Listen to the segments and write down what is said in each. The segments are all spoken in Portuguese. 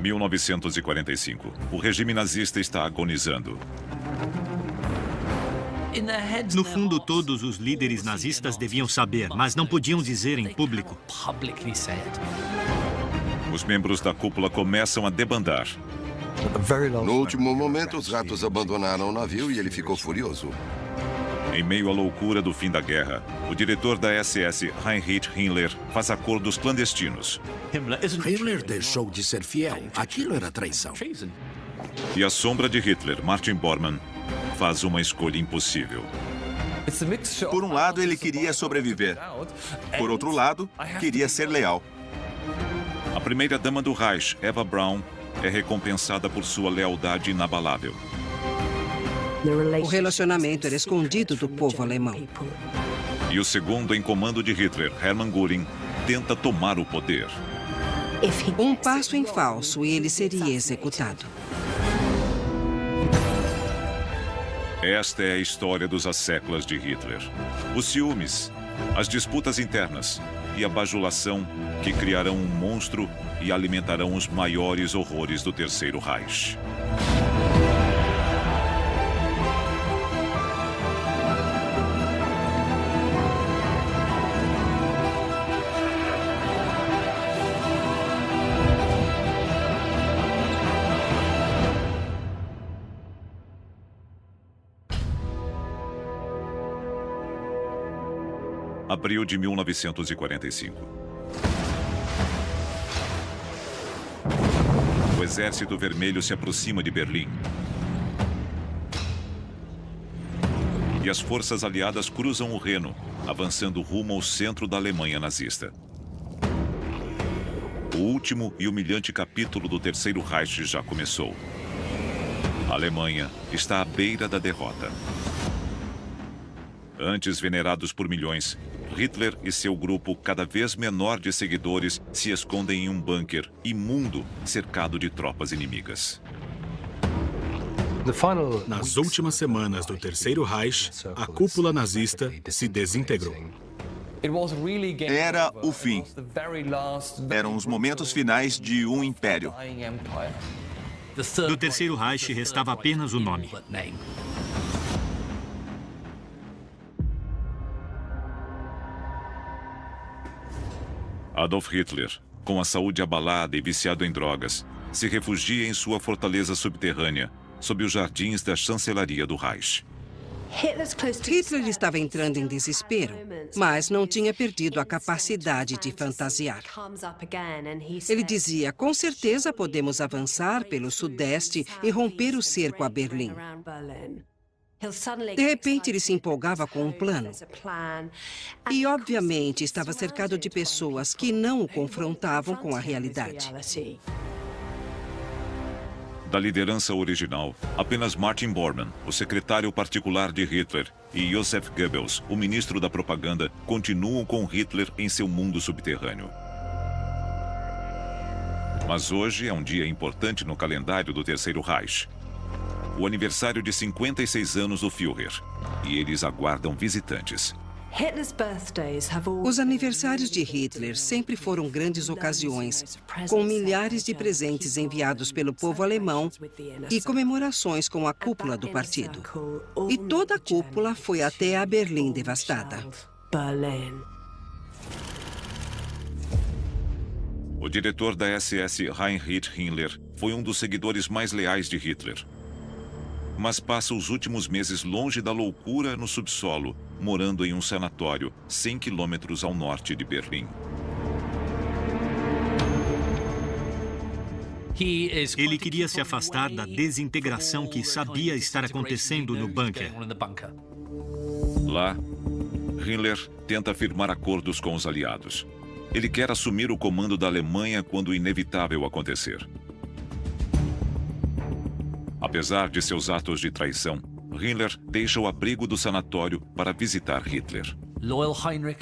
1945. O regime nazista está agonizando. No fundo, todos os líderes nazistas deviam saber, mas não podiam dizer em público. Os membros da cúpula começam a debandar. No último momento, os ratos abandonaram o navio e ele ficou furioso. Em meio à loucura do fim da guerra, o diretor da SS, Heinrich Himmler, faz acordos clandestinos. Hitler deixou de ser fiel. Aquilo era traição. E a sombra de Hitler, Martin Bormann, faz uma escolha impossível. Por um lado, ele queria sobreviver. Por outro lado, queria ser leal. A primeira-dama do Reich, Eva Braun, é recompensada por sua lealdade inabalável. O relacionamento era escondido do povo alemão. E o segundo em comando de Hitler, Hermann Göring, tenta tomar o poder. Um passo em falso e ele seria executado. Esta é a história dos asséculas de Hitler. Os ciúmes, as disputas internas e a bajulação que criarão um monstro e alimentarão os maiores horrores do Terceiro Reich. Abril de 1945. O Exército Vermelho se aproxima de Berlim. E as forças aliadas cruzam o Reno, avançando rumo ao centro da Alemanha nazista. O último e humilhante capítulo do Terceiro Reich já começou. A Alemanha está à beira da derrota. Antes venerados por milhões, Hitler e seu grupo, cada vez menor de seguidores, se escondem em um bunker imundo, cercado de tropas inimigas. Nas últimas semanas do Terceiro Reich, a cúpula nazista se desintegrou. Era o fim. Eram os momentos finais de um império. Do Terceiro Reich restava apenas o nome. Adolf Hitler, com a saúde abalada e viciado em drogas, se refugia em sua fortaleza subterrânea, sob os jardins da chancelaria do Reich. Hitler estava entrando em desespero, mas não tinha perdido a capacidade de fantasiar. Ele dizia, com certeza podemos avançar pelo sudeste e romper o cerco a Berlim. De repente, ele se empolgava com um plano. E, obviamente, estava cercado de pessoas que não o confrontavam com a realidade. Da liderança original, apenas Martin Bormann, o secretário particular de Hitler, e Joseph Goebbels, o ministro da propaganda, continuam com Hitler em seu mundo subterrâneo. Mas hoje é um dia importante no calendário do Terceiro Reich. O aniversário de 56 anos do Führer. E eles aguardam visitantes. Os aniversários de Hitler sempre foram grandes ocasiões, com milhares de presentes enviados pelo povo alemão e comemorações com a cúpula do partido. E toda a cúpula foi até a Berlim devastada. O diretor da SS, Heinrich Himmler, foi um dos seguidores mais leais de Hitler. Mas passa os últimos meses longe da loucura no subsolo, morando em um sanatório 100 quilômetros ao norte de Berlim. Ele queria se afastar da desintegração que sabia estar acontecendo no bunker. Lá, Himmler tenta firmar acordos com os aliados. Ele quer assumir o comando da Alemanha quando o inevitável acontecer. Apesar de seus atos de traição, Himmler deixa o abrigo do sanatório para visitar Hitler.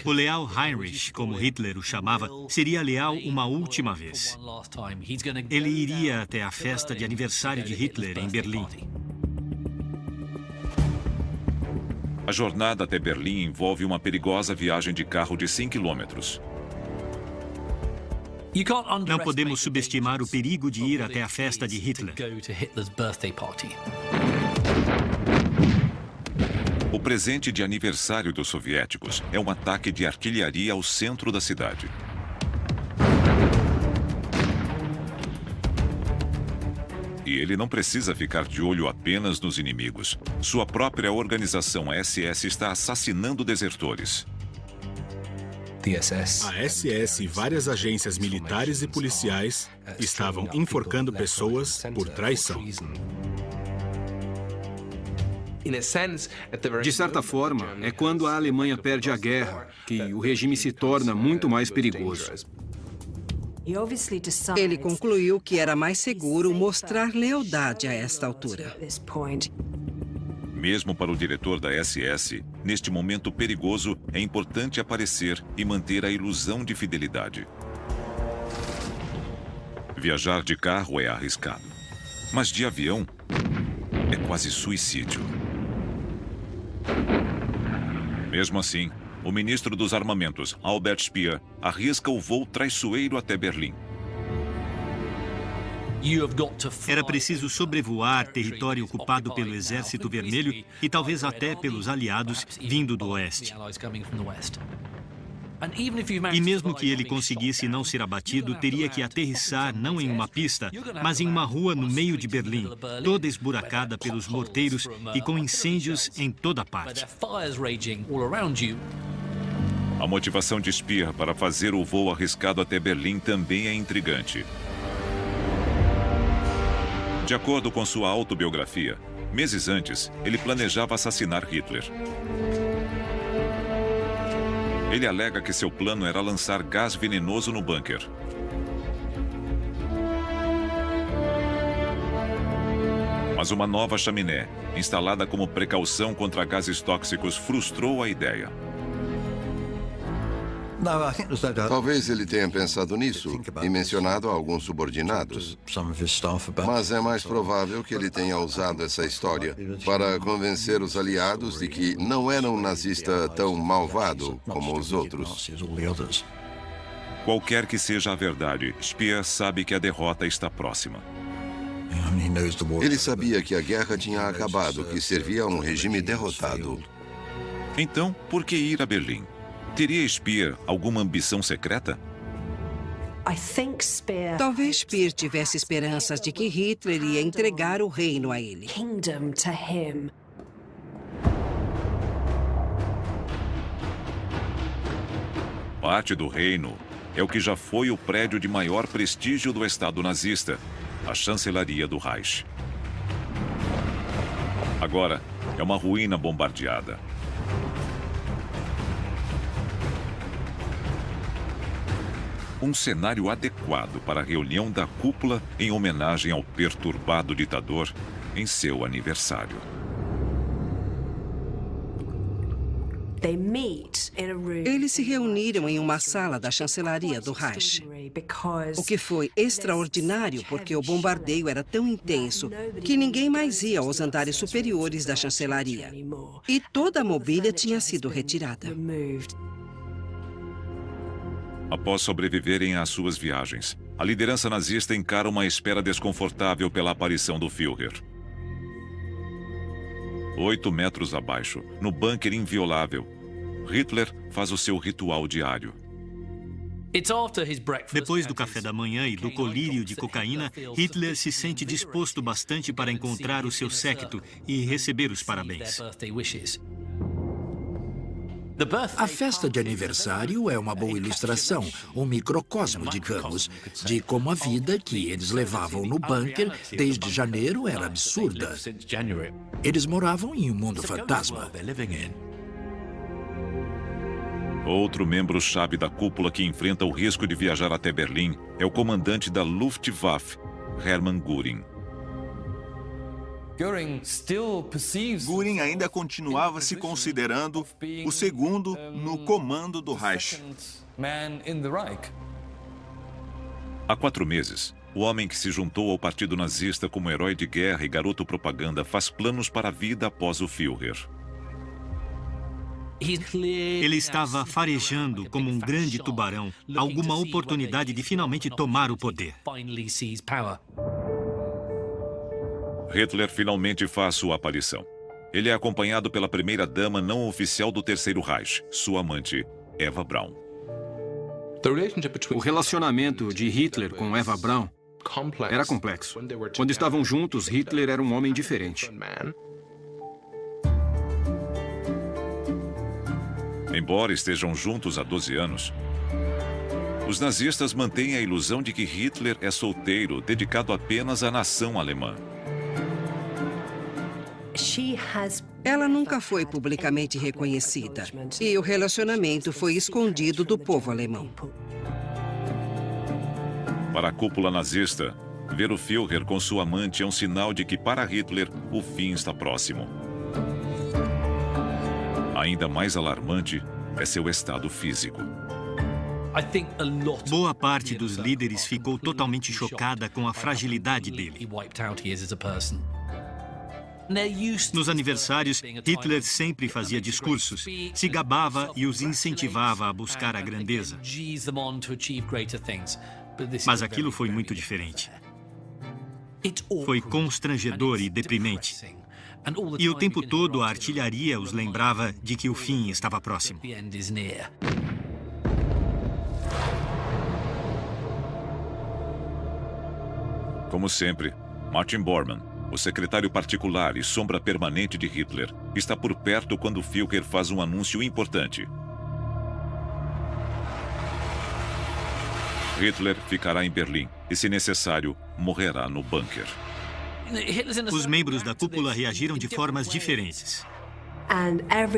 O leal Heinrich, como Hitler o chamava, seria leal uma última vez. Ele iria até a festa de aniversário de Hitler em Berlim. A jornada até Berlim envolve uma perigosa viagem de carro de 100 quilômetros. Não podemos subestimar o perigo de ir até a festa de Hitler. O presente de aniversário dos soviéticos é um ataque de artilharia ao centro da cidade. E ele não precisa ficar de olho apenas nos inimigos. Sua própria organização, a SS, está assassinando desertores. A SS e várias agências militares e policiais estavam enforcando pessoas por traição. De certa forma, é quando a Alemanha perde a guerra que o regime se torna muito mais perigoso. Ele concluiu que era mais seguro mostrar lealdade a esta altura. Mesmo para o diretor da SS, neste momento perigoso, é importante aparecer e manter a ilusão de fidelidade. Viajar de carro é arriscado, mas de avião é quase suicídio. Mesmo assim, o ministro dos Armamentos, Albert Speer, arrisca o voo traiçoeiro até Berlim. Era preciso sobrevoar território ocupado pelo Exército Vermelho e talvez até pelos aliados vindo do oeste. E mesmo que ele conseguisse não ser abatido, teria que aterrissar não em uma pista, mas em uma rua no meio de Berlim, toda esburacada pelos morteiros e com incêndios em toda parte. A motivação de Speer para fazer o voo arriscado até Berlim também é intrigante. De acordo com sua autobiografia, meses antes, ele planejava assassinar Hitler. Ele alega que seu plano era lançar gás venenoso no bunker. Mas uma nova chaminé, instalada como precaução contra gases tóxicos, frustrou a ideia. Talvez ele tenha pensado nisso e mencionado a alguns subordinados. Mas é mais provável que ele tenha usado essa história para convencer os aliados de que não era um nazista tão malvado como os outros. Qualquer que seja a verdade, Speer sabe que a derrota está próxima. Ele sabia que a guerra tinha acabado, que servia a um regime derrotado. Então, por que ir a Berlim? Teria Speer alguma ambição secreta? Talvez Speer tivesse esperanças de que Hitler ia entregar o reino a ele. Parte do reino é o que já foi o prédio de maior prestígio do Estado nazista, a chancelaria do Reich. Agora, é uma ruína bombardeada. Um cenário adequado para a reunião da cúpula em homenagem ao perturbado ditador em seu aniversário. Eles se reuniram em uma sala da chancelaria do Reich, o que foi extraordinário porque o bombardeio era tão intenso que ninguém mais ia aos andares superiores da chancelaria. E toda a mobília tinha sido retirada. Após sobreviverem às suas viagens, a liderança nazista encara uma espera desconfortável pela aparição do Führer. 8 metros abaixo, no bunker inviolável, Hitler faz o seu ritual diário. Depois do café da manhã e do colírio de cocaína, Hitler se sente disposto bastante para encontrar o seu séquito e receber os parabéns. A festa de aniversário é uma boa ilustração, um microcosmo, digamos, de como a vida que eles levavam no bunker desde janeiro era absurda. Eles moravam em um mundo fantasma. Outro membro-chave da cúpula que enfrenta o risco de viajar até Berlim é o comandante da Luftwaffe, Hermann Göring. Göring ainda continuava se considerando o segundo no comando do Reich. Há 4 meses, o homem que se juntou ao partido nazista como herói de guerra e garoto propaganda faz planos para a vida após o Führer. Ele estava farejando como um grande tubarão, alguma oportunidade de finalmente tomar o poder. Hitler finalmente faz sua aparição. Ele é acompanhado pela primeira-dama não oficial do Terceiro Reich, sua amante, Eva Braun. O relacionamento de Hitler com Eva Braun era complexo. Quando estavam juntos, Hitler era um homem diferente. Embora estejam juntos há 12 anos, os nazistas mantêm a ilusão de que Hitler é solteiro, dedicado apenas à nação alemã. Ela nunca foi publicamente reconhecida e o relacionamento foi escondido do povo alemão. Para a cúpula nazista, ver o Führer com sua amante é um sinal de que, para Hitler, o fim está próximo. Ainda mais alarmante é seu estado físico. Boa parte dos líderes ficou totalmente chocada com a fragilidade dele. Nos aniversários, Hitler sempre fazia discursos, se gabava e os incentivava a buscar a grandeza. Mas aquilo foi muito diferente. Foi constrangedor e deprimente. E o tempo todo a artilharia os lembrava de que o fim estava próximo. Como sempre, Martin Bormann, o secretário particular e sombra permanente de Hitler, está por perto quando Führer faz um anúncio importante. Hitler ficará em Berlim e, se necessário, morrerá no bunker. Os membros da cúpula reagiram de formas diferentes.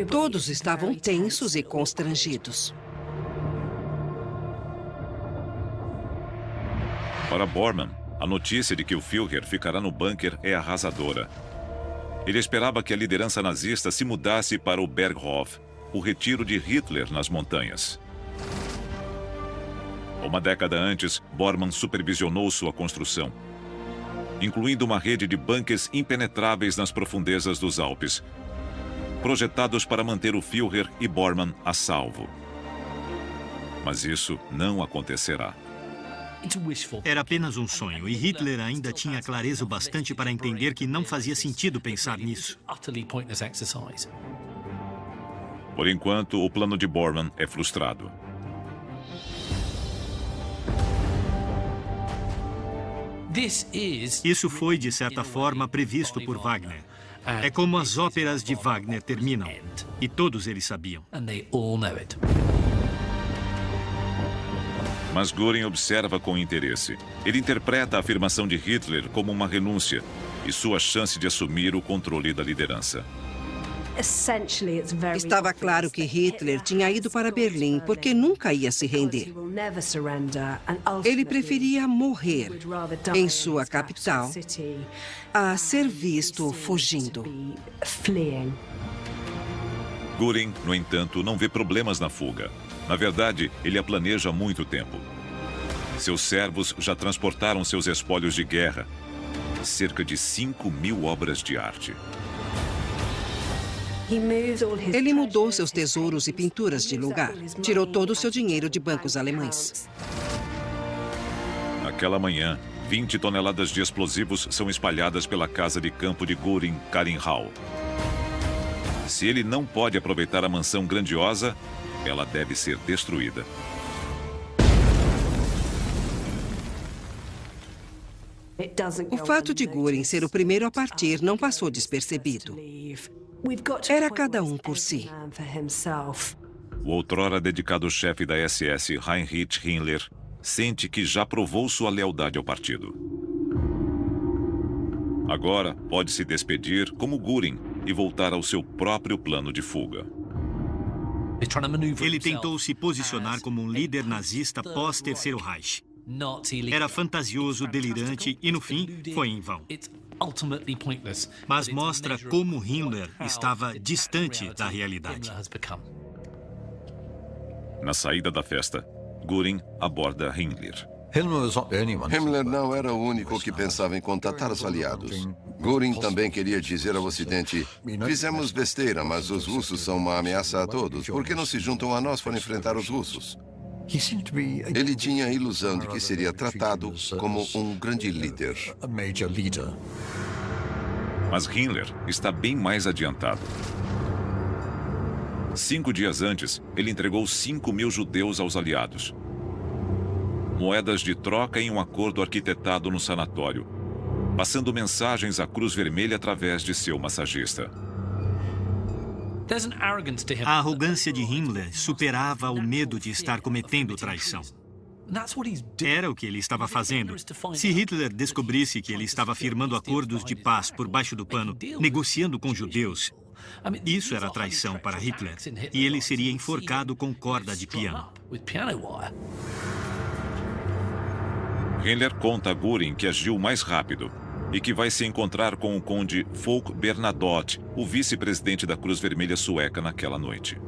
Todos estavam tensos e constrangidos. Para Bormann, a notícia de que o Führer ficará no bunker é arrasadora. Ele esperava que a liderança nazista se mudasse para o Berghof, o retiro de Hitler nas montanhas. Uma década antes, Bormann supervisionou sua construção, incluindo uma rede de bunkers impenetráveis nas profundezas dos Alpes, projetados para manter o Führer e Bormann a salvo. Mas isso não acontecerá. Era apenas um sonho, e Hitler ainda tinha clareza o bastante para entender que não fazia sentido pensar nisso. Por enquanto, o plano de Bormann é frustrado. Isso foi, de certa forma, previsto por Wagner. É como as óperas de Wagner terminam, e todos eles sabiam. Mas Göring observa com interesse. Ele interpreta a afirmação de Hitler como uma renúncia e sua chance de assumir o controle da liderança. Estava claro que Hitler tinha ido para Berlim porque nunca ia se render. Ele preferia morrer em sua capital a ser visto fugindo. Göring, no entanto, não vê problemas na fuga. Na verdade, ele a planeja há muito tempo. Seus servos já transportaram seus espólios de guerra, cerca de 5.000 obras de arte. Ele mudou seus tesouros e pinturas de lugar. Tirou todo o seu dinheiro de bancos alemães. Naquela manhã, 20 toneladas de explosivos são espalhadas pela casa de campo de Göring-Karinhau. Se ele não pode aproveitar a mansão grandiosa, ela deve ser destruída. O fato de Göring ser o primeiro a partir não passou despercebido. Era cada um por si. O outrora dedicado chefe da SS, Heinrich Himmler, sente que já provou sua lealdade ao partido. Agora pode se despedir como Göring e voltar ao seu próprio plano de fuga. Ele tentou se posicionar como um líder nazista pós-Terceiro Reich. Era fantasioso, delirante e, no fim, foi em vão. Mas mostra como Himmler estava distante da realidade. Na saída da festa, Göring aborda Himmler. Himmler não era o único que pensava em contatar os aliados. Göring também queria dizer ao Ocidente: fizemos besteira, mas os russos são uma ameaça a todos. Por que não se juntam a nós para enfrentar os russos? Ele tinha a ilusão de que seria tratado como um grande líder. Mas Himmler está bem mais adiantado. 5 dias antes, ele entregou 5.000 judeus aos aliados. Moedas de troca em um acordo arquitetado no sanatório, passando mensagens à Cruz Vermelha através de seu massagista. A arrogância de Himmler superava o medo de estar cometendo traição. Era o que ele estava fazendo. Se Hitler descobrisse que ele estava firmando acordos de paz por baixo do pano, negociando com judeus, isso era traição para Hitler, e ele seria enforcado com corda de piano. Himmler conta a Göring que agiu mais rápido e que vai se encontrar com o conde Folke Bernadotte, o vice-presidente da Cruz Vermelha sueca, naquela noite.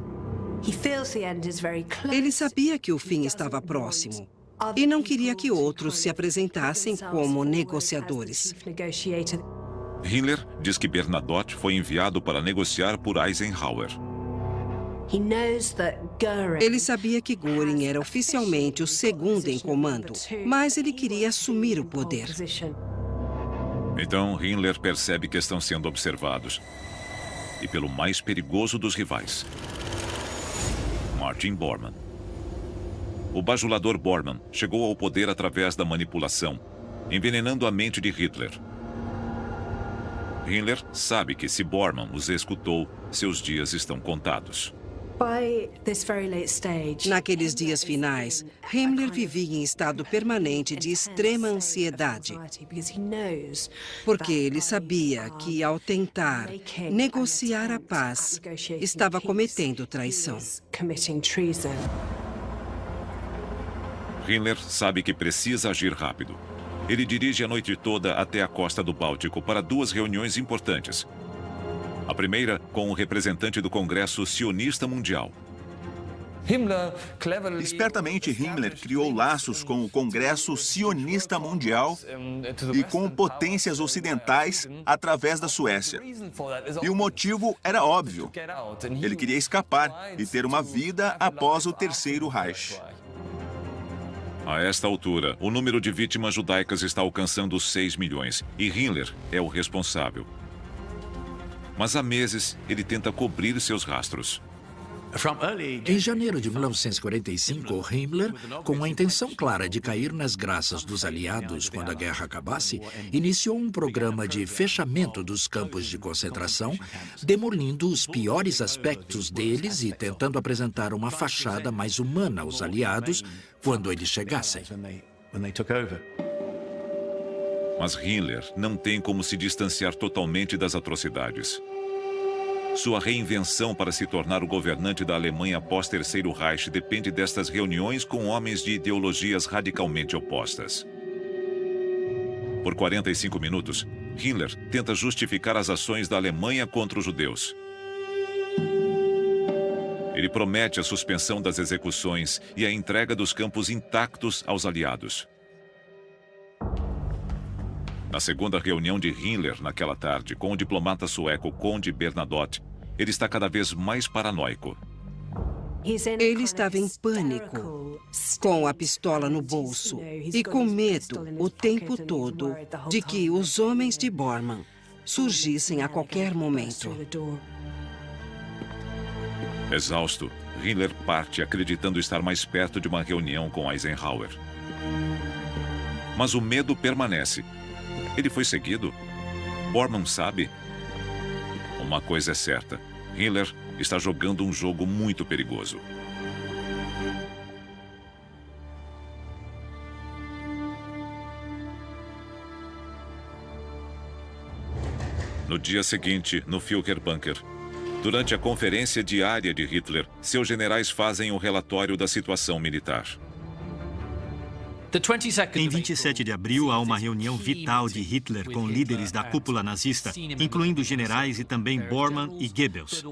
Ele sabia que o fim estava próximo e não queria que outros se apresentassem como negociadores. Himmler diz que Bernadotte foi enviado para negociar por Eisenhower. Ele sabia que Göring era oficialmente o segundo em comando, mas ele queria assumir o poder. Então, Himmler percebe que estão sendo observados. E pelo mais perigoso dos rivais, Martin Bormann. O bajulador Bormann chegou ao poder através da manipulação, envenenando a mente de Hitler. Himmler sabe que se Bormann os escutou, seus dias estão contados. Naqueles dias finais, Himmler vivia em estado permanente de extrema ansiedade, porque ele sabia que, ao tentar negociar a paz, estava cometendo traição. Himmler sabe que precisa agir rápido. Ele dirige a noite toda até a costa do Báltico para 2 reuniões importantes. A primeira com o representante do Congresso Sionista Mundial. Espertamente, Himmler criou laços com o Congresso Sionista Mundial e com potências ocidentais através da Suécia. E o motivo era óbvio. Ele queria escapar e ter uma vida após o Terceiro Reich. A esta altura, o número de vítimas judaicas está alcançando 6 milhões e Himmler é o responsável. Mas há meses, ele tenta cobrir seus rastros. Em janeiro de 1945, Himmler, com a intenção clara de cair nas graças dos aliados quando a guerra acabasse, iniciou um programa de fechamento dos campos de concentração, demolindo os piores aspectos deles e tentando apresentar uma fachada mais humana aos aliados quando eles chegassem. Mas Himmler não tem como se distanciar totalmente das atrocidades. Sua reinvenção para se tornar o governante da Alemanha após Terceiro Reich depende destas reuniões com homens de ideologias radicalmente opostas. Por 45 minutos, Himmler tenta justificar as ações da Alemanha contra os judeus. Ele promete a suspensão das execuções e a entrega dos campos intactos aos aliados. Na segunda reunião de Himmler naquela tarde, com o diplomata sueco Conde Bernadotte, ele está cada vez mais paranoico. Ele estava em pânico, com a pistola no bolso e com medo o tempo todo de que os homens de Bormann surgissem a qualquer momento. Exausto, Himmler parte acreditando estar mais perto de uma reunião com Eisenhower. Mas o medo permanece. Ele foi seguido? Bormann sabe? Uma coisa é certa. Himmler está jogando um jogo muito perigoso. No dia seguinte, no Führerbunker, durante a conferência diária de Hitler, seus generais fazem um relatório da situação militar. Em 27 de abril, há uma reunião vital de Hitler com líderes da cúpula nazista, incluindo generais e também Bormann e Goebbels.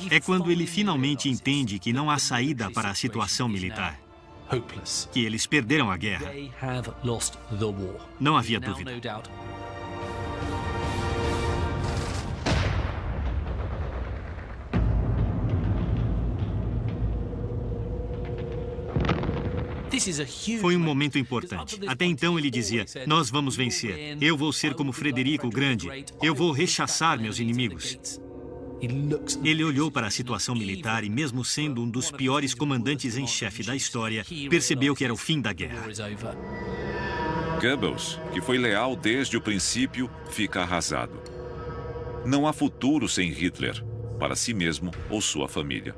É quando ele finalmente entende que não há saída para a situação militar. que eles perderam a guerra. Não havia dúvida. Foi um momento importante. Até então ele dizia, nós vamos vencer. Eu vou ser como Frederico o Grande. Eu vou rechaçar meus inimigos. Ele olhou para a situação militar e, mesmo sendo um dos piores comandantes em chefe da história, percebeu que era o fim da guerra. Goebbels, que foi leal desde o princípio, fica arrasado. Não há futuro sem Hitler, para si mesmo ou sua família.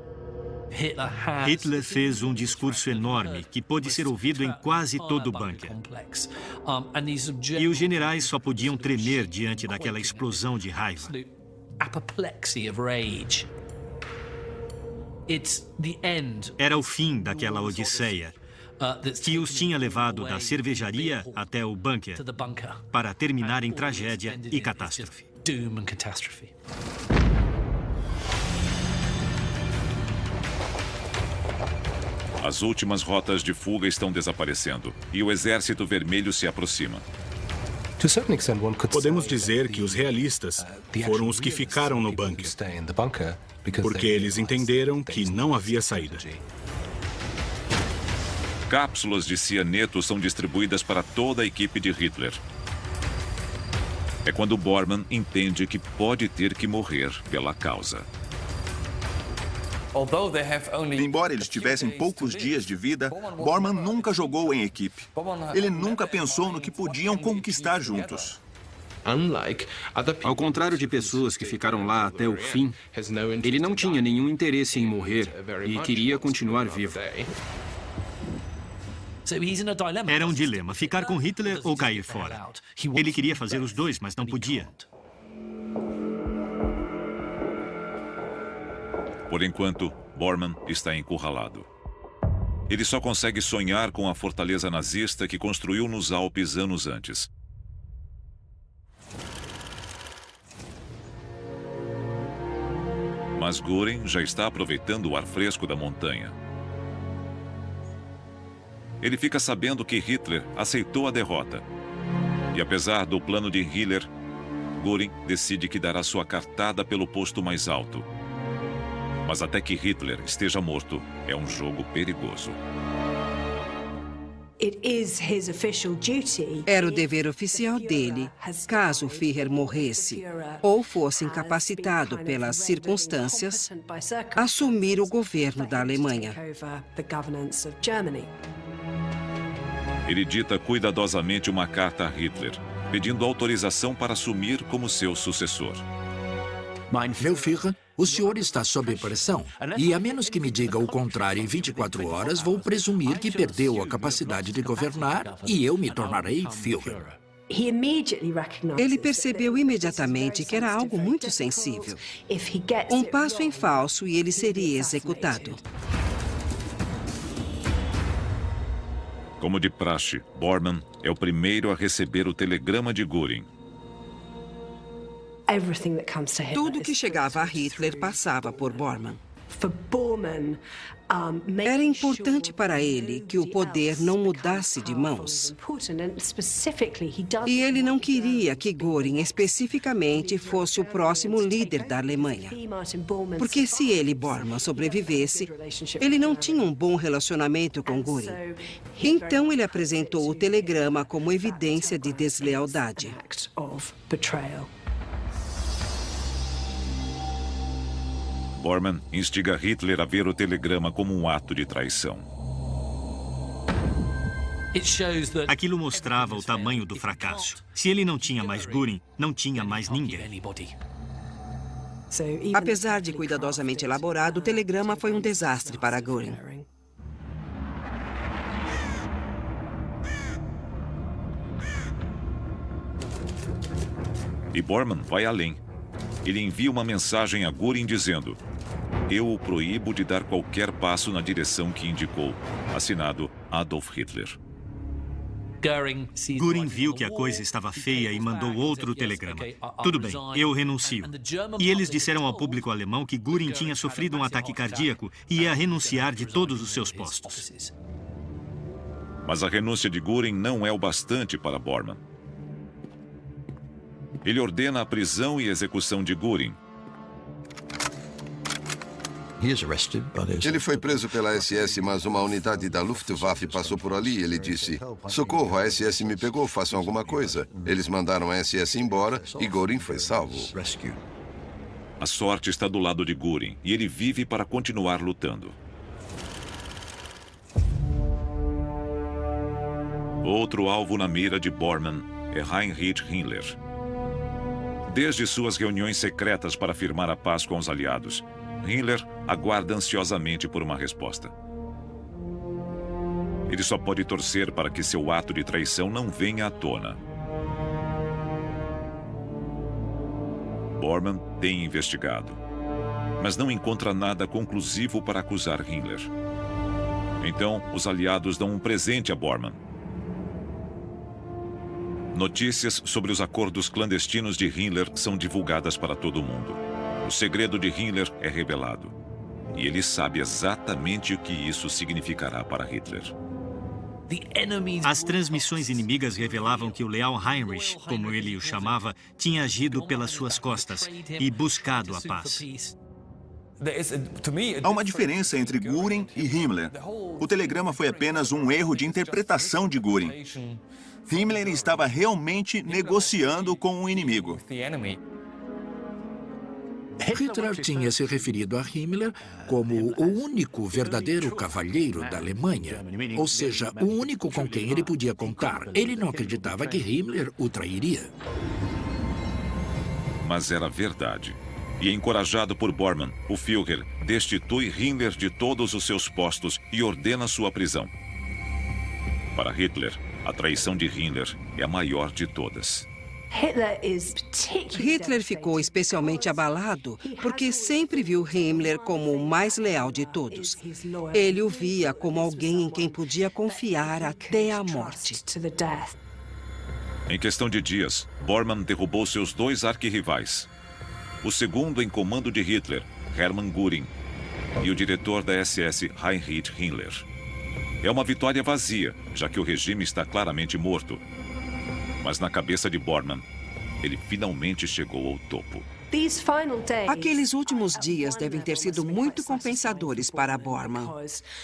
Hitler fez um discurso enorme que pôde ser ouvido em quase todo o bunker. E os generais só podiam tremer diante daquela explosão de raiva. Era o fim daquela odisseia que os tinha levado da cervejaria até o bunker para terminar em tragédia e catástrofe. As últimas rotas de fuga estão desaparecendo e o Exército Vermelho se aproxima. Podemos dizer que os realistas foram os que ficaram no bunker, porque eles entenderam que não havia saída. Cápsulas de cianeto são distribuídas para toda a equipe de Hitler. É quando Bormann entende que pode ter que morrer pela causa. Embora eles tivessem poucos dias de vida, Bormann nunca jogou em equipe. Ele nunca pensou no que podiam conquistar juntos. Ao contrário de pessoas que ficaram lá até o fim, ele não tinha nenhum interesse em morrer e queria continuar vivo. Era um dilema, ficar com Hitler ou cair fora. Ele queria fazer os dois, mas não podia. Por enquanto, Bormann está encurralado. Ele só consegue sonhar com a fortaleza nazista que construiu nos Alpes anos antes. Mas Göring já está aproveitando o ar fresco da montanha. Ele fica sabendo que Hitler aceitou a derrota. E apesar do plano de Hitler, Göring decide que dará sua cartada pelo posto mais alto. Mas até que Hitler esteja morto, é um jogo perigoso. Era o dever oficial dele, caso o Führer morresse ou fosse incapacitado pelas circunstâncias, assumir o governo da Alemanha. Ele dita cuidadosamente uma carta a Hitler, pedindo autorização para assumir como seu sucessor. Meu Führer, o senhor está sob pressão e, a menos que me diga o contrário em 24 horas, vou presumir que perdeu a capacidade de governar e eu me tornarei Führer. Ele percebeu imediatamente que era algo muito sensível. Um passo em falso e ele seria executado. Como de praxe, Bormann é o primeiro a receber o telegrama de Göring. Tudo que chegava a Hitler passava por Bormann. Era importante para ele que o poder não mudasse de mãos. E ele não queria que Göring especificamente fosse o próximo líder da Alemanha. Porque se ele, Bormann, sobrevivesse, ele não tinha um bom relacionamento com Göring. Então ele apresentou o telegrama como evidência de deslealdade. Bormann instiga Hitler a ver o telegrama como um ato de traição. Aquilo mostrava o tamanho do fracasso. Se ele não tinha mais Göring, não tinha mais ninguém. Apesar de cuidadosamente elaborado, o telegrama foi um desastre para Göring. E Bormann vai além. Ele envia uma mensagem a Göring dizendo: "Eu o proíbo de dar qualquer passo na direção que indicou." Assinado Adolf Hitler. Göring viu que a coisa estava feia e mandou outro telegrama. Tudo bem, eu renuncio. E eles disseram ao público alemão que Göring tinha sofrido um ataque cardíaco e ia renunciar de todos os seus postos. Mas a renúncia de Göring não é o bastante para Bormann. Ele ordena a prisão e execução de Göring. Ele foi preso pela SS, mas uma unidade da Luftwaffe passou por ali e ele disse: socorro, a SS me pegou, façam alguma coisa. Eles mandaram a SS embora e Göring foi salvo. A sorte está do lado de Göring e ele vive para continuar lutando. Outro alvo na mira de Bormann é Heinrich Himmler. Desde suas reuniões secretas para firmar a paz com os aliados, Himmler aguarda ansiosamente por uma resposta. Ele só pode torcer para que seu ato de traição não venha à tona. Bormann tem investigado, mas não encontra nada conclusivo para acusar Himmler. Então, os aliados dão um presente a Bormann. Notícias sobre os acordos clandestinos de Himmler são divulgadas para todo mundo. O segredo de Himmler é revelado. E ele sabe exatamente o que isso significará para Hitler. As transmissões inimigas revelavam que o leal Heinrich, como ele o chamava, tinha agido pelas suas costas e buscado a paz. Há uma diferença entre Göring e Himmler. O telegrama foi apenas um erro de interpretação de Göring. Himmler estava realmente negociando com o inimigo. Hitler tinha se referido a Himmler como o único verdadeiro cavalheiro da Alemanha, ou seja, o único com quem ele podia contar. Ele não acreditava que Himmler o trairia. Mas era verdade. E encorajado por Bormann, o Führer destitui Himmler de todos os seus postos e ordena sua prisão. Para Hitler, a traição de Himmler é a maior de todas. Hitler ficou especialmente abalado porque sempre viu Himmler como o mais leal de todos. Ele o via como alguém em quem podia confiar até a morte. Em questão de dias, Bormann derrubou seus dois arquirrivais. O segundo em comando de Hitler, Hermann Göring, e o diretor da SS, Heinrich Himmler. É uma vitória vazia, já que o regime está claramente morto. Mas na cabeça de Bormann, ele finalmente chegou ao topo. Aqueles últimos dias devem ter sido muito compensadores para Bormann,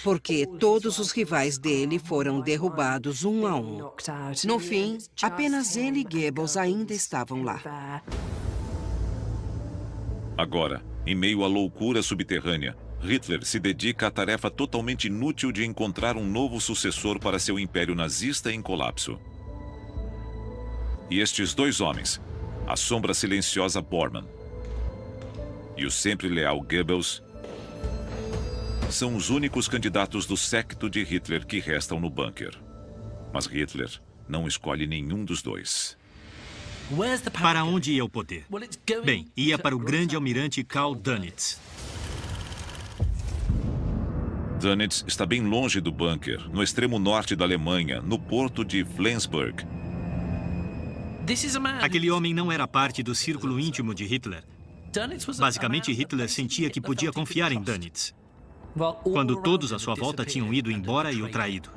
porque todos os rivais dele foram derrubados um a um. No fim, apenas ele e Goebbels ainda estavam lá. Agora, em meio à loucura subterrânea, Hitler se dedica à tarefa totalmente inútil de encontrar um novo sucessor para seu império nazista em colapso. E estes dois homens, a sombra silenciosa Bormann e o sempre leal Goebbels, são os únicos candidatos do séquito de Hitler que restam no bunker. Mas Hitler não escolhe nenhum dos dois. Para onde ia o poder? Bem, ia para o grande almirante Karl Dönitz. Dönitz está bem longe do bunker, no extremo norte da Alemanha, no porto de Flensburg. Aquele homem não era parte do círculo íntimo de Hitler. Basicamente, Hitler sentia que podia confiar em Dönitz, quando todos à sua volta tinham ido embora e o traído.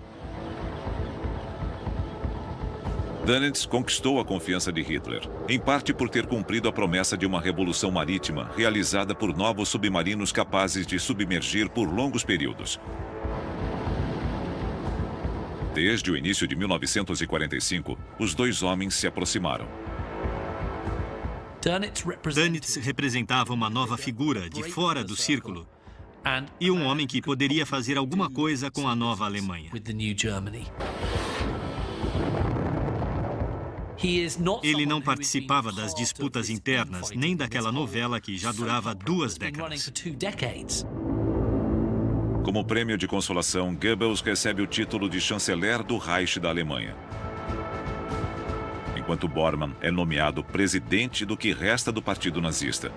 Dönitz conquistou a confiança de Hitler, em parte por ter cumprido a promessa de uma revolução marítima realizada por novos submarinos capazes de submergir por longos períodos. Desde o início de 1945, os dois homens se aproximaram. Dönitz representava uma nova figura de fora do círculo e um homem que poderia fazer alguma coisa com a nova Alemanha. Ele não participava das disputas internas, nem daquela novela que já durava 2 décadas. Como prêmio de consolação, Goebbels recebe o título de chanceler do Reich da Alemanha. Enquanto Bormann é nomeado presidente do que resta do partido nazista.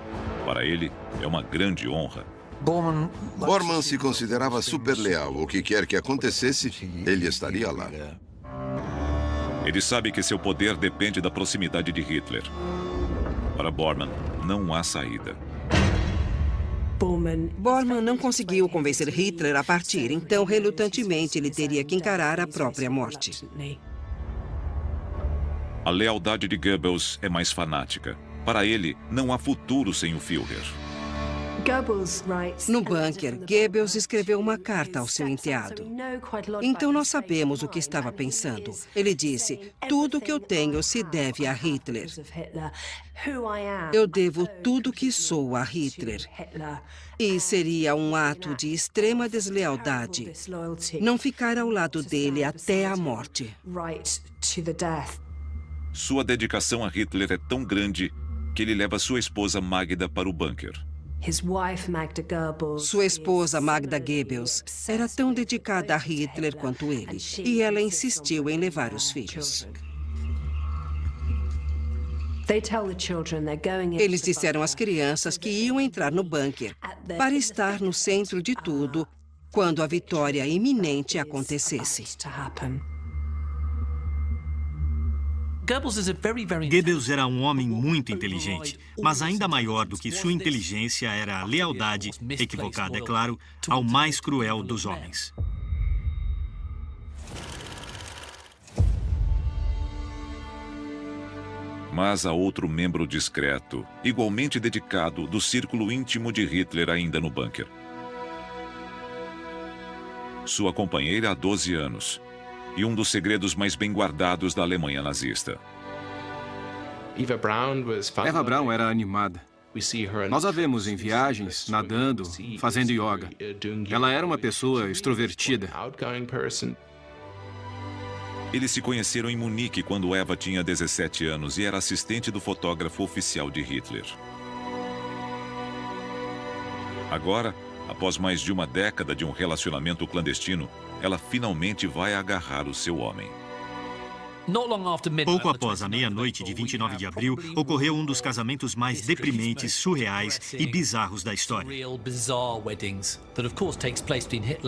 Para ele, é uma grande honra. Bormann se considerava super leal. O que quer que acontecesse, ele estaria lá. Ele sabe que seu poder depende da proximidade de Hitler. Para Bormann, não há saída. Bormann não conseguiu convencer Hitler a partir, então, relutantemente, ele teria que encarar a própria morte. A lealdade de Goebbels é mais fanática. Para ele, não há futuro sem o Führer. No bunker, Goebbels escreveu uma carta ao seu enteado. Então nós sabemos o que estava pensando. Ele disse: tudo que eu tenho se deve a Hitler. Eu devo tudo que sou a Hitler. E seria um ato de extrema deslealdade não ficar ao lado dele até a morte. Sua dedicação a Hitler é tão grande que ele leva sua esposa Magda para o bunker. Sua esposa, Magda Goebbels, era tão dedicada a Hitler quanto ele, e ela insistiu em levar os filhos. Eles disseram às crianças que iam entrar no bunker para estar no centro de tudo quando a vitória iminente acontecesse. Goebbels era um homem muito inteligente, mas ainda maior do que sua inteligência era a lealdade, equivocada, é claro, ao mais cruel dos homens. Mas há outro membro discreto, igualmente dedicado, do círculo íntimo de Hitler ainda no bunker. Sua companheira há 12 anos. E um dos segredos mais bem guardados da Alemanha nazista. Eva Braun era animada. Nós a vemos em viagens, nadando, fazendo yoga. Ela era uma pessoa extrovertida. Eles se conheceram em Munique quando Eva tinha 17 anos e era assistente do fotógrafo oficial de Hitler. Agora, após mais de uma década de um relacionamento clandestino, ela finalmente vai agarrar o seu homem. Pouco após a meia-noite de 29 de abril, ocorreu um dos casamentos mais deprimentes, surreais e bizarros da história.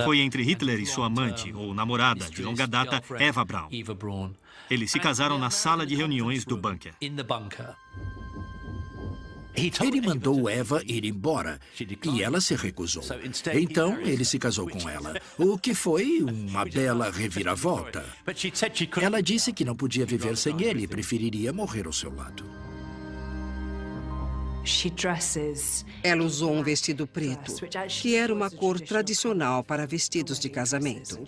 Foi entre Hitler e sua amante, ou namorada de longa data, Eva Braun. Eles se casaram na sala de reuniões do bunker. Ele mandou Eva ir embora e ela se recusou. Então, ele se casou com ela, o que foi uma bela reviravolta. Ela disse que não podia viver sem ele e preferiria morrer ao seu lado. Ela usou um vestido preto, que era uma cor tradicional para vestidos de casamento.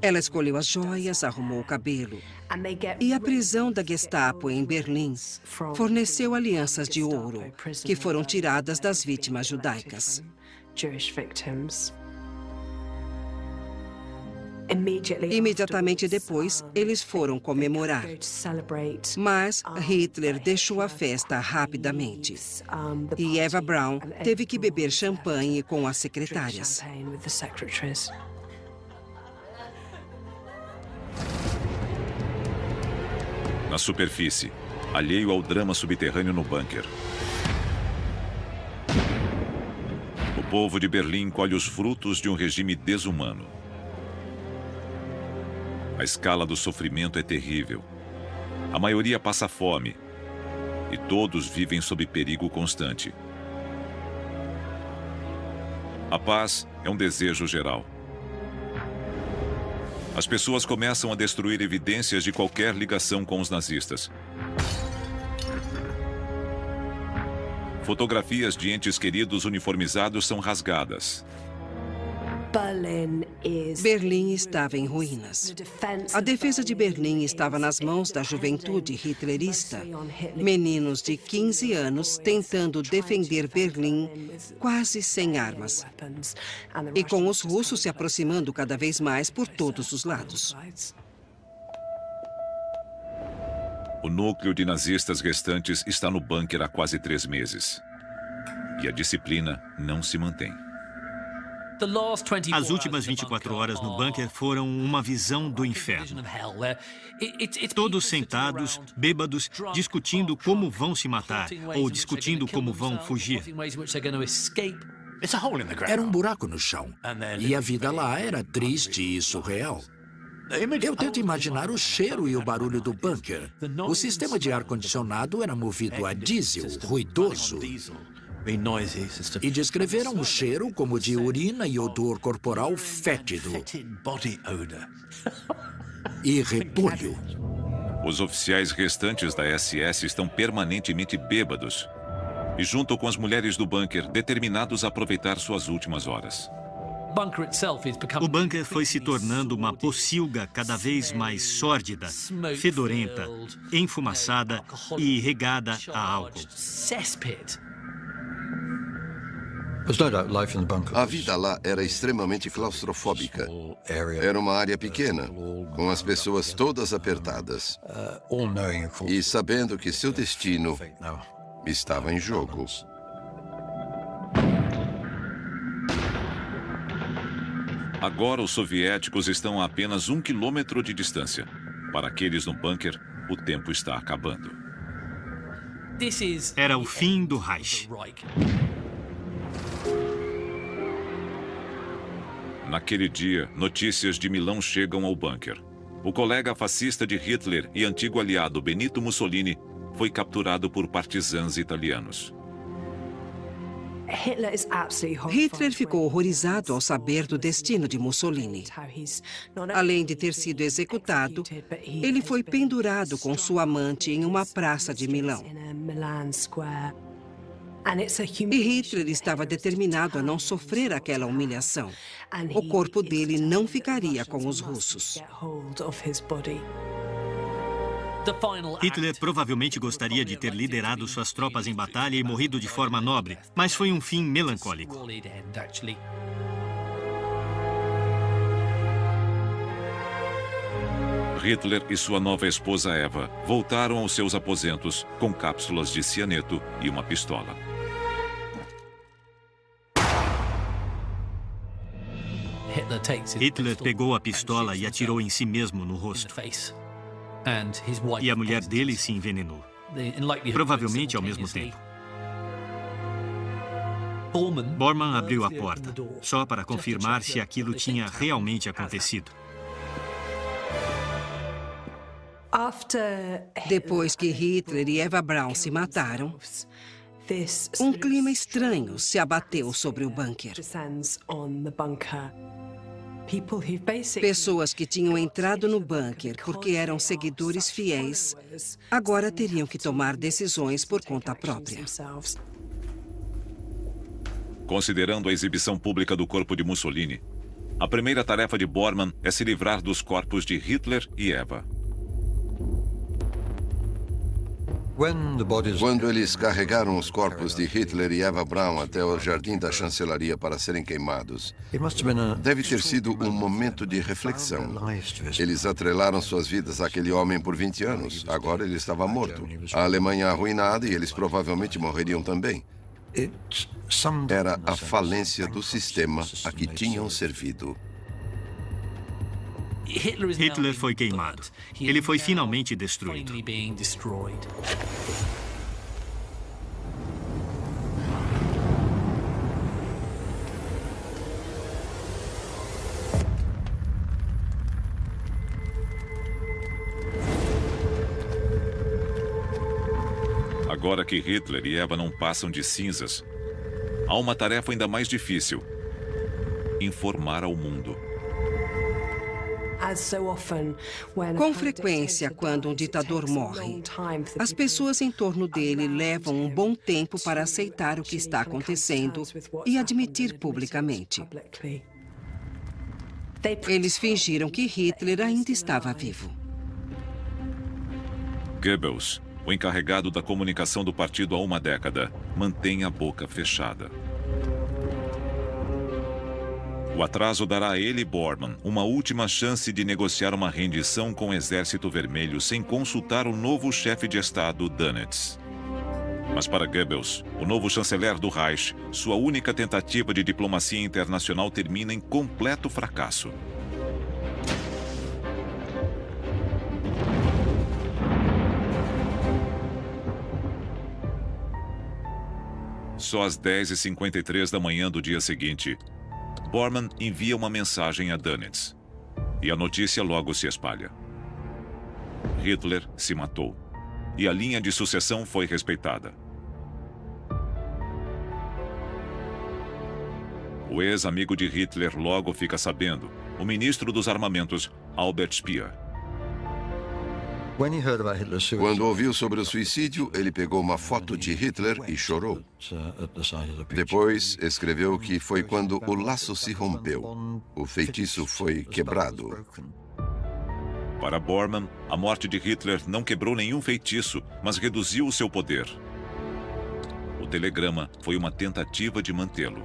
Ela escolheu as joias, arrumou o cabelo. E a prisão da Gestapo em Berlim forneceu alianças de ouro, que foram tiradas das vítimas judaicas. Imediatamente depois, eles foram comemorar. Mas Hitler deixou a festa rapidamente. E Eva Braun teve que beber champanhe com as secretárias. Na superfície, alheio ao drama subterrâneo no bunker. O povo de Berlim colhe os frutos de um regime desumano. A escala do sofrimento é terrível. A maioria passa fome. E todos vivem sob perigo constante. A paz é um desejo geral. As pessoas começam a destruir evidências de qualquer ligação com os nazistas. Fotografias de entes queridos uniformizados são rasgadas. Berlim estava em ruínas. A defesa de Berlim estava nas mãos da juventude hitlerista. Meninos de 15 anos tentando defender Berlim, quase sem armas. E com os russos se aproximando cada vez mais por todos os lados. O núcleo de nazistas restantes está no bunker há quase 3 meses. E a disciplina não se mantém. As últimas 24 horas no bunker foram uma visão do inferno. Todos sentados, bêbados, discutindo como vão se matar ou discutindo como vão fugir. Era um buraco no chão. E a vida lá era triste e surreal. Eu tento imaginar o cheiro e o barulho do bunker. O sistema de ar-condicionado era movido a diesel, ruidoso. E descreveram o cheiro como de urina e odor corporal fétido e repolho. Os oficiais restantes da SS estão permanentemente bêbados e junto com as mulheres do bunker, determinados a aproveitar suas últimas horas. O bunker foi se tornando uma pocilga cada vez mais sórdida, fedorenta, enfumaçada e regada a álcool. A vida lá era extremamente claustrofóbica. Era uma área pequena, com as pessoas todas apertadas. E sabendo que seu destino estava em jogo. Agora os soviéticos estão a apenas 1 quilômetro de distância. Para aqueles no bunker, o tempo está acabando. Era o fim do Reich. Naquele dia, notícias de Milão chegam ao bunker. O colega fascista de Hitler e antigo aliado Benito Mussolini foi capturado por partisãs italianos. Hitler ficou horrorizado ao saber do destino de Mussolini. Além de ter sido executado, ele foi pendurado com sua amante em uma praça de Milão. E Hitler estava determinado a não sofrer aquela humilhação. O corpo dele não ficaria com os russos. Hitler provavelmente gostaria de ter liderado suas tropas em batalha e morrido de forma nobre, mas foi um fim melancólico. Hitler e sua nova esposa Eva voltaram aos seus aposentos com cápsulas de cianeto e uma pistola. Hitler pegou a pistola e atirou em si mesmo no rosto. E a mulher dele se envenenou, provavelmente ao mesmo tempo. Bormann abriu a porta, só para confirmar se aquilo tinha realmente acontecido. Depois que Hitler e Eva Braun se mataram, um clima estranho se abateu sobre o bunker. Pessoas que tinham entrado no bunker porque eram seguidores fiéis, agora teriam que tomar decisões por conta própria. Considerando a exibição pública do corpo de Mussolini, a primeira tarefa de Bormann é se livrar dos corpos de Hitler e Eva. Quando eles carregaram os corpos de Hitler e Eva Braun até o jardim da chancelaria para serem queimados, deve ter sido um momento de reflexão. Eles atrelaram suas vidas àquele homem por 20 anos. Agora ele estava morto. A Alemanha arruinada e eles provavelmente morreriam também. Era a falência do sistema a que tinham servido. Hitler foi queimado. Ele foi finalmente destruído. Agora que Hitler e Eva não passam de cinzas, há uma tarefa ainda mais difícil: informar ao mundo. Com frequência, quando um ditador morre, as pessoas em torno dele levam um bom tempo para aceitar o que está acontecendo e admitir publicamente. Eles fingiram que Hitler ainda estava vivo. Goebbels, o encarregado da comunicação do partido há uma década, mantém a boca fechada. O atraso dará a ele e Bormann uma última chance de negociar uma rendição com o Exército Vermelho sem consultar o novo chefe de Estado, Dönitz. Mas para Goebbels, o novo chanceler do Reich, sua única tentativa de diplomacia internacional termina em completo fracasso. Só às 10h53 da manhã do dia seguinte, Bormann envia uma mensagem a Dönitz. E a notícia logo se espalha. Hitler se matou. E a linha de sucessão foi respeitada. O ex-amigo de Hitler logo fica sabendo, o ministro dos armamentos, Albert Speer. Quando ouviu sobre o suicídio, ele pegou uma foto de Hitler e chorou. Depois, escreveu que foi quando o laço se rompeu. O feitiço foi quebrado. Para Bormann, a morte de Hitler não quebrou nenhum feitiço, mas reduziu o seu poder. O telegrama foi uma tentativa de mantê-lo.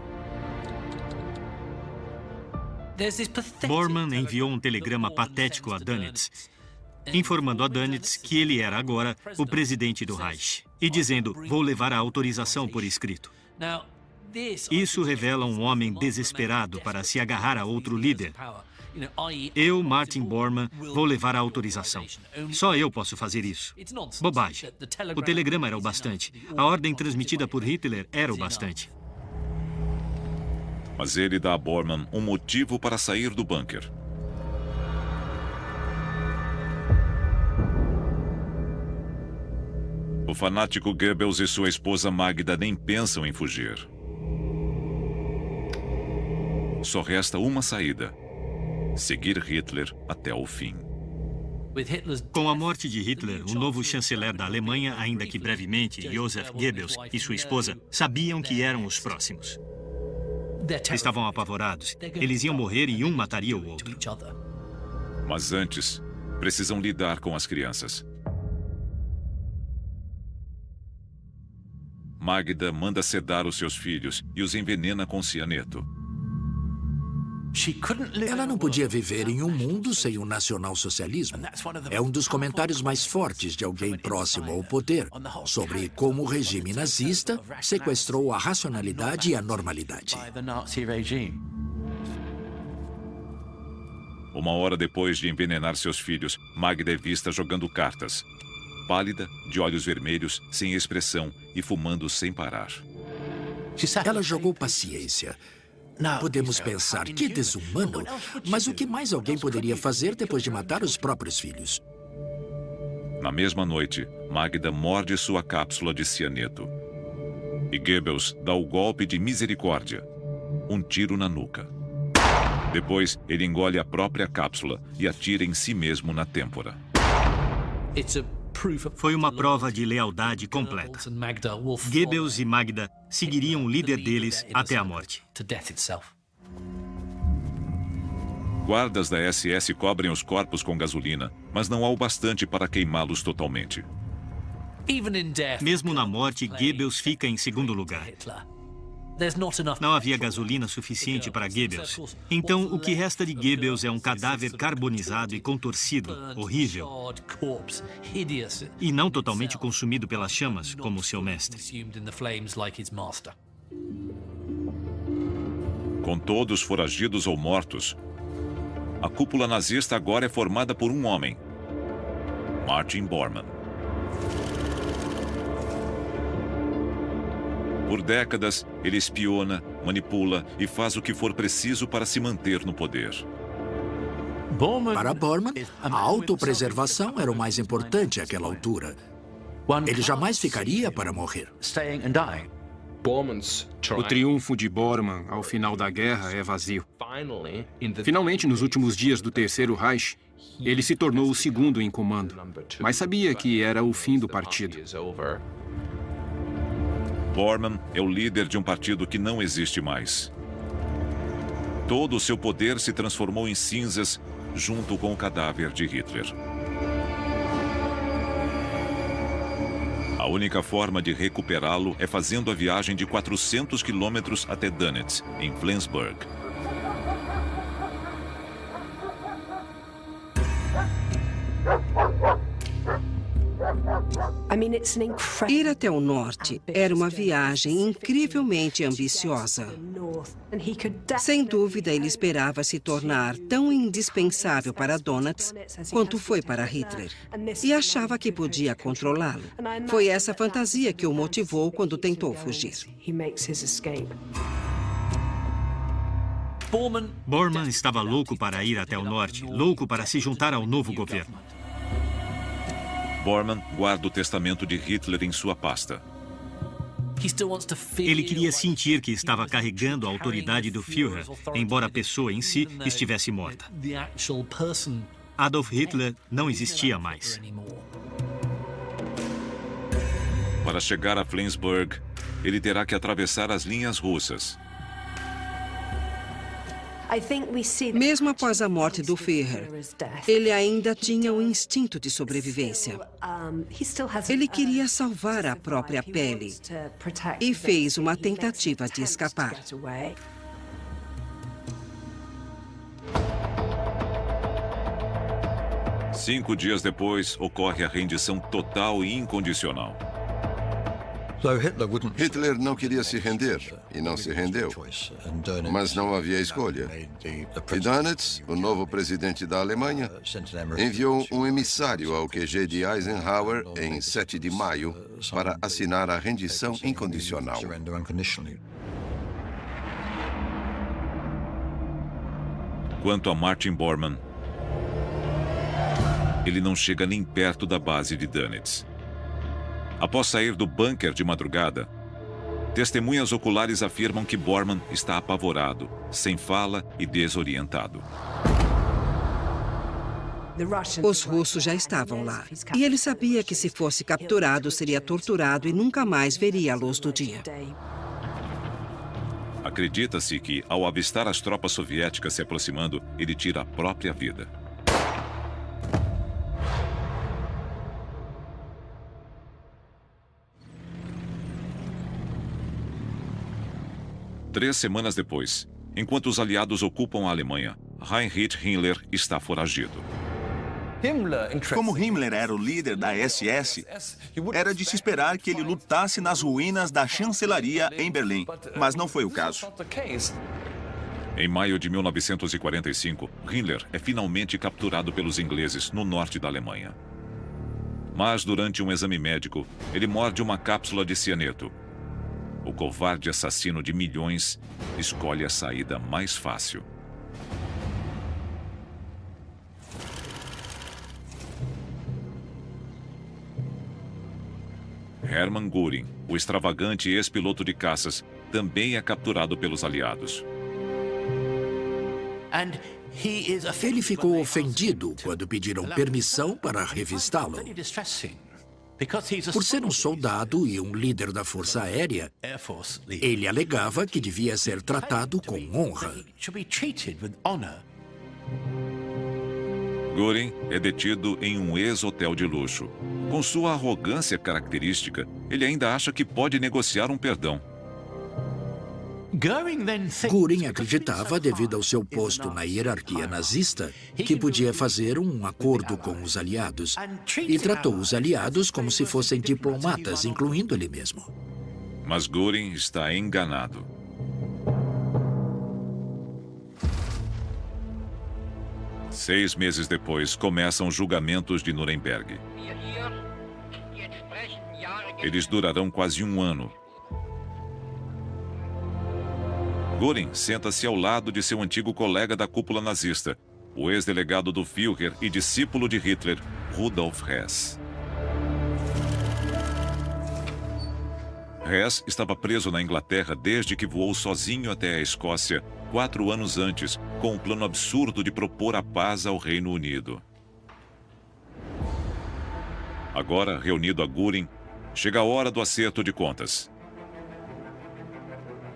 Bormann enviou um telegrama patético a Dönitz, informando a Dönitz que ele era agora o presidente do Reich e dizendo, vou levar a autorização por escrito. Isso revela um homem desesperado para se agarrar a outro líder. Eu, Martin Bormann, vou levar a autorização. Só eu posso fazer isso. Bobagem. O telegrama era o bastante. A ordem transmitida por Hitler era o bastante. Mas ele dá a Bormann um motivo para sair do bunker. O fanático Goebbels e sua esposa Magda nem pensam em fugir. Só resta uma saída: seguir Hitler até o fim. Com a morte de Hitler, o novo chanceler da Alemanha, ainda que brevemente, Joseph Goebbels e sua esposa, sabiam que eram os próximos. Estavam apavorados. Eles iam morrer e um mataria o outro. Mas antes, precisam lidar com as crianças. Magda manda sedar os seus filhos e os envenena com cianeto. Ela não podia viver em um mundo sem o nacionalsocialismo. É um dos comentários mais fortes de alguém próximo ao poder sobre como o regime nazista sequestrou a racionalidade e a normalidade. Uma hora depois de envenenar seus filhos, Magda é vista jogando cartas. Pálida, de olhos vermelhos, sem expressão e fumando sem parar. Ela jogou paciência. Podemos pensar, que desumano, mas o que mais alguém poderia fazer depois de matar os próprios filhos? Na mesma noite, Magda morde sua cápsula de cianeto. E Goebbels dá o golpe de misericórdia, um tiro na nuca. Depois, ele engole a própria cápsula e atira em si mesmo na têmpora. Foi uma prova de lealdade completa. Goebbels e Magda seguiriam o líder deles até a morte. Guardas da SS cobrem os corpos com gasolina, mas não há o bastante para queimá-los totalmente. Mesmo na morte, Goebbels fica em segundo lugar. Não havia gasolina suficiente para Goebbels. Então, o que resta de Goebbels é um cadáver carbonizado e contorcido, horrível. E não totalmente consumido pelas chamas, como seu mestre. Com todos foragidos ou mortos, a cúpula nazista agora é formada por um homem: Martin Bormann. Por décadas, ele espiona, manipula e faz o que for preciso para se manter no poder. Para Bormann, a autopreservação era o mais importante àquela altura. Ele jamais ficaria para morrer. O triunfo de Bormann ao final da guerra é vazio. Finalmente, nos últimos dias do Terceiro Reich, ele se tornou o segundo em comando, mas sabia que era o fim do partido. Bormann é o líder de um partido que não existe mais. Todo o seu poder se transformou em cinzas junto com o cadáver de Hitler. A única forma de recuperá-lo é fazendo a viagem de 400 quilômetros até Dönitz, em Flensburg. Ir até o norte era uma viagem incrivelmente ambiciosa. Sem dúvida, ele esperava se tornar tão indispensável para Dönitz quanto foi para Hitler. E achava que podia controlá-lo. Foi essa fantasia que o motivou quando tentou fugir. Bormann estava louco para ir até o norte, louco para se juntar ao novo governo. Bormann guarda o testamento de Hitler em sua pasta. Ele queria sentir que estava carregando a autoridade do Führer, embora a pessoa em si estivesse morta. Adolf Hitler não existia mais. Para chegar a Flensburg, ele terá que atravessar as linhas russas. Mesmo após a morte do Führer, ele ainda tinha o instinto de sobrevivência. Ele queria salvar a própria pele e fez uma tentativa de escapar. Cinco dias depois, ocorre a rendição total e incondicional. Hitler não queria se render, e não se rendeu. Mas não havia escolha. E Dönitz, o novo presidente da Alemanha, enviou um emissário ao QG de Eisenhower em 7 de maio para assinar a rendição incondicional. Quanto a Martin Bormann, ele não chega nem perto da base de Dönitz. Após sair do bunker de madrugada, testemunhas oculares afirmam que Bormann está apavorado, sem fala e desorientado. Os russos já estavam lá. E ele sabia que se fosse capturado, seria torturado e nunca mais veria a luz do dia. Acredita-se que, ao avistar as tropas soviéticas se aproximando, ele tira a própria vida. Três semanas depois, enquanto os aliados ocupam a Alemanha, Heinrich Himmler está foragido. Como Himmler era o líder da SS, era de se esperar que ele lutasse nas ruínas da chancelaria em Berlim, mas não foi o caso. Em maio de 1945, Himmler é finalmente capturado pelos ingleses no norte da Alemanha. Mas, durante um exame médico, ele morde uma cápsula de cianeto. O covarde assassino de milhões escolhe a saída mais fácil. Hermann Göring, o extravagante ex-piloto de caças, também é capturado pelos aliados. Ele ficou ofendido quando pediram permissão para revistá-lo. Por ser um soldado e um líder da Força Aérea, ele alegava que devia ser tratado com honra. Göring é detido em um ex-hotel de luxo. Com sua arrogância característica, ele ainda acha que pode negociar um perdão. Göring acreditava, devido ao seu posto na hierarquia nazista, que podia fazer um acordo com os aliados e tratou os aliados como se fossem diplomatas, incluindo ele mesmo. Mas Göring está enganado. Seis meses depois, começam os julgamentos de Nuremberg. Eles durarão quase um ano. Göring senta-se ao lado de seu antigo colega da cúpula nazista, o ex-delegado do Führer e discípulo de Hitler, Rudolf Hess. Hess estava preso na Inglaterra desde que voou sozinho até a Escócia 4 anos antes, com o plano absurdo de propor a paz ao Reino Unido. Agora, reunido a Göring, chega a hora do acerto de contas.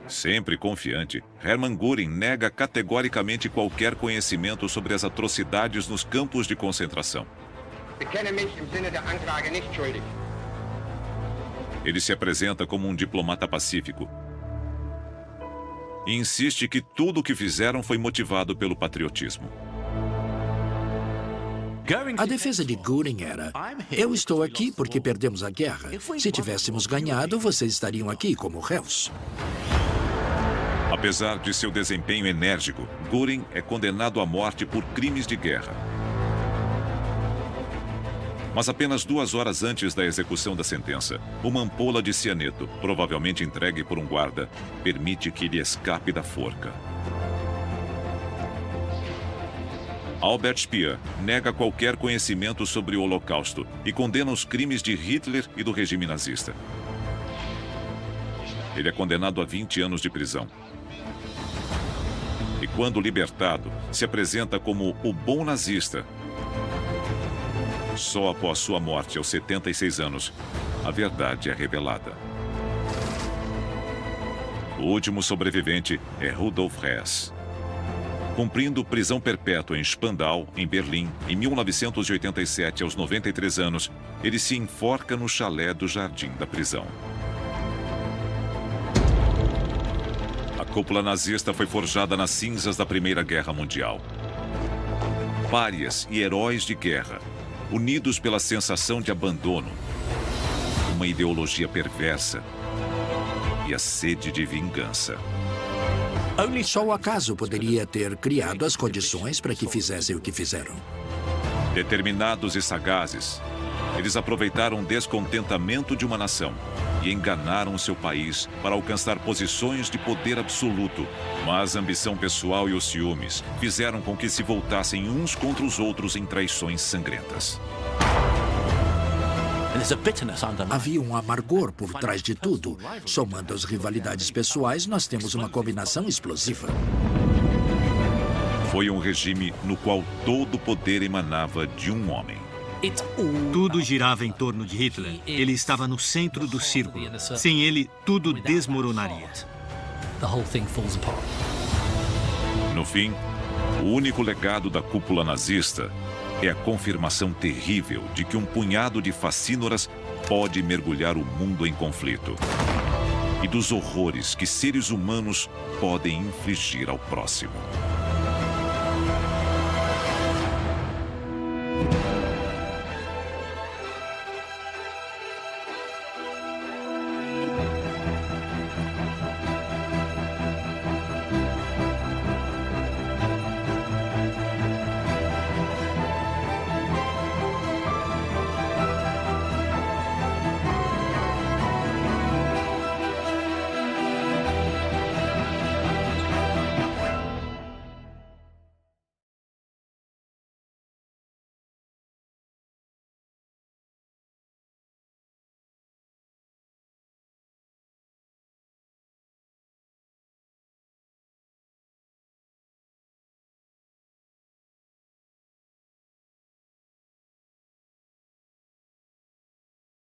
Sempre confiante, Hermann Göring nega categoricamente qualquer conhecimento sobre as atrocidades nos campos de concentração. Ele se apresenta como um diplomata pacífico e insiste que tudo o que fizeram foi motivado pelo patriotismo. A defesa de Göring era: eu estou aqui porque perdemos a guerra. Se tivéssemos ganhado, vocês estariam aqui como réus. Apesar de seu desempenho enérgico, Göring é condenado à morte por crimes de guerra. Mas apenas 2 horas antes da execução da sentença, uma ampola de cianeto, provavelmente entregue por um guarda, permite que ele escape da forca. Albert Speer nega qualquer conhecimento sobre o Holocausto e condena os crimes de Hitler e do regime nazista. Ele é condenado a 20 anos de prisão. E quando libertado, se apresenta como o bom nazista. Só após sua morte, aos 76 anos, a verdade é revelada. O último sobrevivente é Rudolf Hess. Cumprindo prisão perpétua em Spandau, em Berlim, em 1987, aos 93 anos, ele se enforca no chalé do jardim da prisão. A cúpula nazista foi forjada nas cinzas da Primeira Guerra Mundial. Párias e heróis de guerra, unidos pela sensação de abandono, uma ideologia perversa e a sede de vingança. Só o acaso poderia ter criado as condições para que fizessem o que fizeram. Determinados e sagazes, eles aproveitaram o descontentamento de uma nação e enganaram seu país para alcançar posições de poder absoluto. Mas a ambição pessoal e os ciúmes fizeram com que se voltassem uns contra os outros em traições sangrentas. Havia um amargor por trás de tudo. Somando as rivalidades pessoais, nós temos uma combinação explosiva. Foi um regime no qual todo o poder emanava de um homem. Tudo girava em torno de Hitler. Ele estava no centro do círculo. Sem ele, tudo desmoronaria. No fim, o único legado da cúpula nazista é a confirmação terrível de que um punhado de facínoras pode mergulhar o mundo em conflito e dos horrores que seres humanos podem infligir ao próximo.